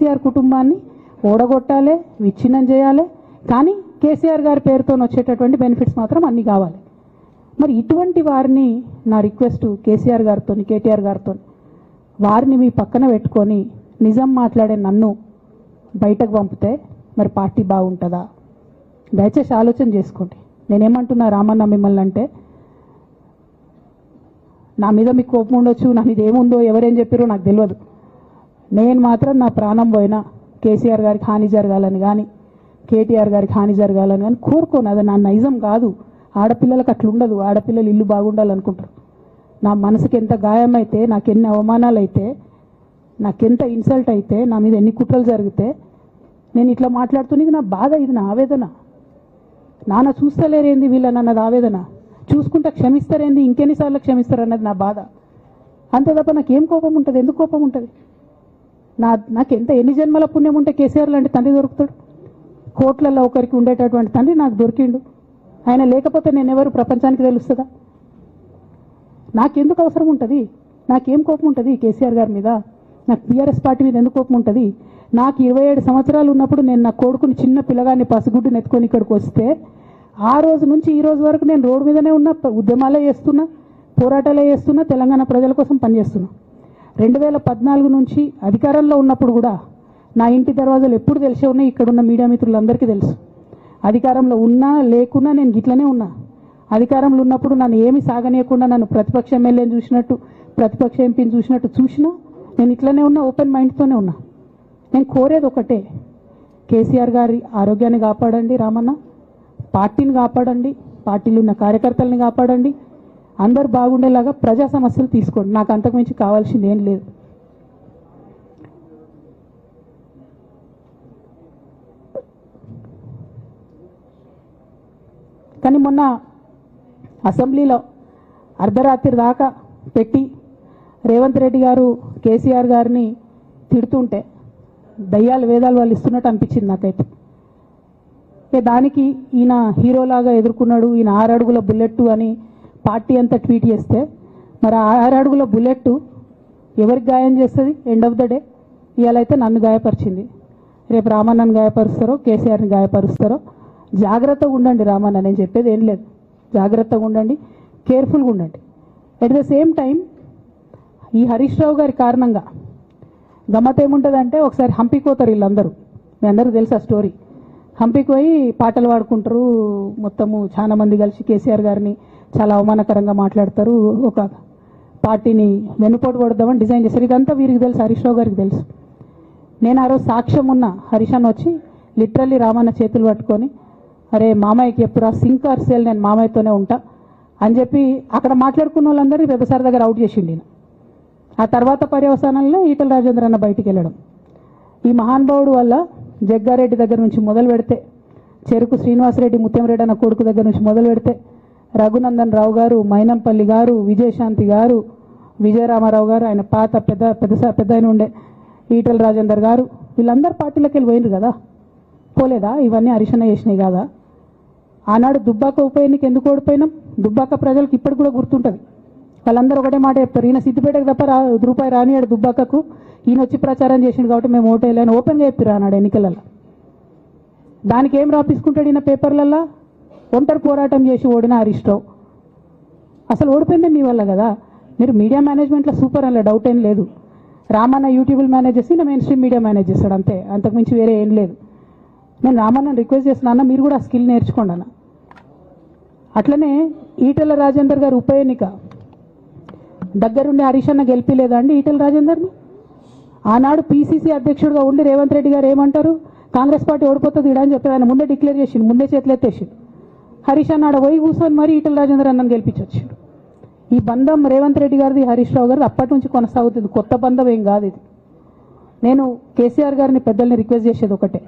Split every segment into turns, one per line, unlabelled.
కేసీఆర్ కుటుంబాన్ని ఓడగొట్టాలి, విచ్ఛిన్నం చేయాలి. కానీ కేసీఆర్ గారి పేరుతో వచ్చేటటువంటి బెనిఫిట్స్ మాత్రం అన్నీ కావాలి. మరి ఇటువంటి వారిని నా రిక్వెస్ట్ కేసీఆర్ గారితో, కేటీఆర్ గారితో, వారిని మీ పక్కన పెట్టుకొని నిజం మాట్లాడే నన్ను బయటకు పంపితే మరి పార్టీ బాగుంటుందా? దయచేసి ఆలోచన చేసుకోండి. నేనేమంటున్నా రామన్న మిమ్మల్ని అంటే, నా మీద మీకు కోపం ఉండొచ్చు, నా మీద ఏముందో ఎవరేం చెప్పారో నాకు తెలియదు. నేను మాత్రం నా ప్రాణం పోయినా కేసీఆర్ గారికి హాని జరగాలని కానీ కేటీఆర్ గారికి హాని జరగాలని కానీ కోరుకోను. అది నా నైజం కాదు. ఆడపిల్లలకు అట్లా ఉండదు. ఆడపిల్లలు ఇల్లు బాగుండాలనుకుంటారు. నా మనసుకి ఎంత గాయమైతే, నాకెన్ని అవమానాలు అయితే, నాకెంత ఇన్సల్ట్ అయితే, నా మీద ఎన్ని కుట్రలు జరిగితే నేను ఇట్లా మాట్లాడుతున్నా. ఇది నా బాధ, ఇది నా ఆవేదన. నాన్న చూస్తలేరేంది వీళ్ళని అన్నది ఆవేదన, చూసుకుంటే క్షమిస్తారేంది, ఇంకెన్నిసార్లు క్షమిస్తారు అన్నది నా బాధ. అంతే తప్ప నాకేం కోపం ఉంటుంది? ఎందుకు కోపం ఉంటుంది? నాకు ఎన్ని జన్మల పుణ్యం ఉంటే కేసీఆర్ లాంటి తండ్రి దొరుకుతాడు? కోట్లలో ఒకరికి ఉండేటటువంటి తండ్రి నాకు దొరికిండు. ఆయన లేకపోతే నేనెవరు ప్రపంచానికి తెలుస్తుందా? నాకెందుకు అవసరం ఉంటుంది? నాకేం కోపం ఉంటుంది కేసీఆర్ గారి మీద? నాకు టీఆర్ఎస్ పార్టీ మీద ఎందుకు కోపం ఉంటుంది? నాకు 27 సంవత్సరాలు ఉన్నప్పుడు నేను నా కొడుకుని, చిన్న పిల్లగాన్ని పసిగుడ్డుని ఎత్తుకొని ఇక్కడికి వస్తే ఆ రోజు నుంచి ఈ రోజు వరకు నేను రోడ్డు మీదనే ఉన్నా, ఉద్యమాలే చేస్తున్నా, పోరాటాలే చేస్తున్నా, తెలంగాణ ప్రజల కోసం పనిచేస్తున్నా. 2014 నుంచి అధికారంలో ఉన్నప్పుడు కూడా నా ఇంటి దర్వాజాలు ఎప్పుడు తెలిసే ఉన్నాయి. ఇక్కడున్న మీడియా మిత్రులందరికీ తెలుసు. అధికారంలో ఉన్నా లేకున్నా నేను ఇట్లనే ఉన్నా. అధికారంలో ఉన్నప్పుడు నన్ను ఏమి సాగనీయకుండా నన్ను ప్రతిపక్ష ఎమ్మెల్యేని చూసినట్టు, ప్రతిపక్ష ఎంపీని చూసినట్టు చూసినా నేను ఇట్లనే ఉన్నా, ఓపెన్ మైండ్తోనే ఉన్నా. నేను కోరేది ఒకటే, కేసీఆర్ గారి ఆరోగ్యాన్ని కాపాడండి రామన్న, పార్టీని కాపాడండి, పార్టీలో ఉన్న కార్యకర్తల్ని కాపాడండి, అందరూ బాగుండేలాగా ప్రజా సమస్యలు తీసుకోండి. నాకు అంతకుమించి కావాల్సింది ఏం లేదు. కానీ మొన్న అసెంబ్లీలో అర్ధరాత్రి దాకా పెట్టి రేవంత్ రెడ్డి గారు కేసీఆర్ గారిని తిడుతుంటే దయ్యాలు వేదాలు వాళ్ళు ఇస్తున్నట్టు అనిపించింది నాకైతే. దానికి ఈయన హీరోలాగా ఎదుర్కొన్నాడు, ఈయన 6 అడుగుల బుల్లెట్ అని పార్టీ అంతా ట్వీట్ చేస్తే, మరి 6 అడుగుల బుల్లెట్ ఎవరికి గాయం చేస్తుంది? ఎండ్ ఆఫ్ ద డే ఇవాళ అయితే నన్ను గాయపరిచింది, రేపు రామన్నను గాయపరుస్తారో కేసీఆర్ని గాయపరుస్తారో. జాగ్రత్తగా ఉండండి రామన్న, నేను చెప్పేది ఏం లేదు. జాగ్రత్తగా ఉండండి, కేర్ఫుల్గా ఉండండి. ఎట్ ద సేమ్ టైం ఈ హరీష్ రావు గారి కారణంగా గమ్మత్ ఏముంటుందంటే, ఒకసారి హంపీకి పోతారు వీళ్ళందరూ, మీ అందరికీ తెలుసు ఆ స్టోరీ. హంపీకి పోయి పాటలు పాడుకుంటారు, మొత్తము చాలా మంది కలిసి కేసీఆర్ గారిని చాలా అవమానకరంగా మాట్లాడతారు, ఒక పార్టీని వెన్నుపోటు కొడదామని డిజైన్ చేశారు. ఇదంతా వీరికి తెలుసు, హరీష్ రావు గారికి తెలుసు. నేను ఆ రోజు సాక్ష్యం ఉన్న హరీష్ అన్న వచ్చి లిటరల్లీ రామన్న చేతులు పట్టుకొని, అరే మామయ్యకి ఎప్పుడు సింక్ ఆర్ సేల్, నేను మామయ్యతోనే ఉంటా అని చెప్పి అక్కడ మాట్లాడుకున్న వాళ్ళందరినీ వెబసార్ దగ్గర అవుట్ చేసిండి. ఆ తర్వాత పర్యవసానంలో ఈటల రాజేంద్ర అన్న బయటికి వెళ్ళడం. ఈ మహానుభావుడు వల్ల జగ్గారెడ్డి దగ్గర నుంచి మొదలు పెడితే, చెరుకు శ్రీనివాసరెడ్డి ముత్యంరెడ్డి అన్న కొడుకు దగ్గర నుంచి మొదలు పెడితే, రఘునందన్ రావు గారు, మైనంపల్లి గారు, విజయశాంతి గారు, విజయరామారావు గారు, ఆయన పాత పెద్ద ఆయన ఉండే ఈటల రాజేందర్ గారు, వీళ్ళందరూ పార్టీలోకి వెళ్ళి పోయినారు కదా. పోలేదా? ఇవన్నీ హరీషన్న చేసినాయి కాదా? ఆనాడు దుబ్బాక ఉప ఎన్నిక ఎందుకు ఓడిపోయినాం? దుబ్బాక ప్రజలకు ఇప్పటికి కూడా గుర్తుంటుంది. వాళ్ళందరూ ఒకటే మాట చెప్తారు, ఈయన సిద్దిపేటకు తప్ప రూపాయి రానియాడు దుబ్బాకకు, ఈయన వచ్చి ప్రచారం చేసిండు కాబట్టి మేము ఓటేయాలని ఓపెన్గా చెప్పారు ఆనాడు ఎన్నికలలో. దానికి ఏం రాపించుకుంటాడు ఈయన పేపర్లల్లో? ఒంటరి పోరాటం చేసి ఓడిన హరీష్ రావు. అసలు ఓడిపోయిందే మీ వల్ల కదా. మీరు మీడియా మేనేజ్మెంట్లో సూపర్, అలా డౌట్ ఏం లేదు. రామన్న యూట్యూబ్ మేనేజ్ చేసి ఈయన మెయిన్ స్ట్రీమ్ మీడియా మేనేజ్ చేస్తాడు, అంతే, అంతకుమించి వేరే ఏం లేదు. నేను రామన్నని రిక్వెస్ట్ చేస్తున్నా, మీరు కూడా ఆ స్కిల్ నేర్చుకోండి అన్న. అట్లనే ఈటల రాజేందర్ గారు ఉప ఎన్నిక దగ్గరుండి హరీష్ అన్న గెలిపిలేదా అండి ఈటల రాజేందర్ని? ఆనాడు పీసీసీ అధ్యక్షుడిగా ఉండి రేవంత్ రెడ్డి గారు ఏమంటారు, కాంగ్రెస్ పార్టీ ఓడిపోతుంది ఇడా అని చెప్పి ఆయన ముందే డిక్లేర్ చేసిండు, ముందే చేతులు ఎత్తేసిండు. హరీష్ అన్నాడు పోయి కూర్చొని మరి ఈటల రాజేందర్ అన్నని గెలిపించొచ్చిండు. ఈ బంధం రేవంత్ రెడ్డి గారిది హరీష్ రావు గారిది అప్పటి నుంచి కొనసాగుతుంది, కొత్త బంధం ఏం కాదు ఇది. నేను కేసీఆర్ గారిని పెద్దల్ని రిక్వెస్ట్ చేసేది ఒకటే,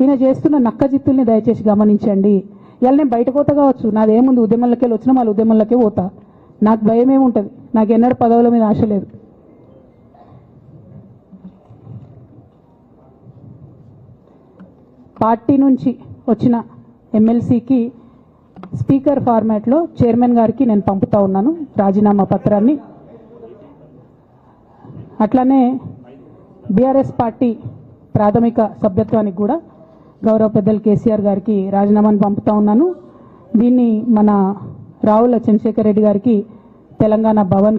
ఈయన చేస్తున్న నక్క జిత్తుల్ని దయచేసి గమనించండి. ఇవాళ నేను బయట పోతా కావచ్చు, నాదేముంది, ఉద్యమంలోకి వెళ్ళి వచ్చినా మళ్ళీ ఉద్యమంలోకే పోతా, నాకు భయం ఏముంటుంది, నాకు ఎన్నడూ పదవుల మీద ఆశ లేదు. పార్టీ నుంచి వచ్చిన ఎమ్మెల్సీకి స్పీకర్ ఫార్మాట్లో చైర్మన్ గారికి నేను పంపుతా ఉన్నాను రాజీనామా పత్రాన్ని. అట్లానే బీఆర్ఎస్ పార్టీ ప్రాథమిక సభ్యత్వానికి కూడా గౌరవ పెద్దలు కేసీఆర్ గారికి రాజీనామాను పంపుతా ఉన్నాను. దీన్ని మన రావుల చంద్రశేఖర్ రెడ్డి గారికి తెలంగాణ భవన్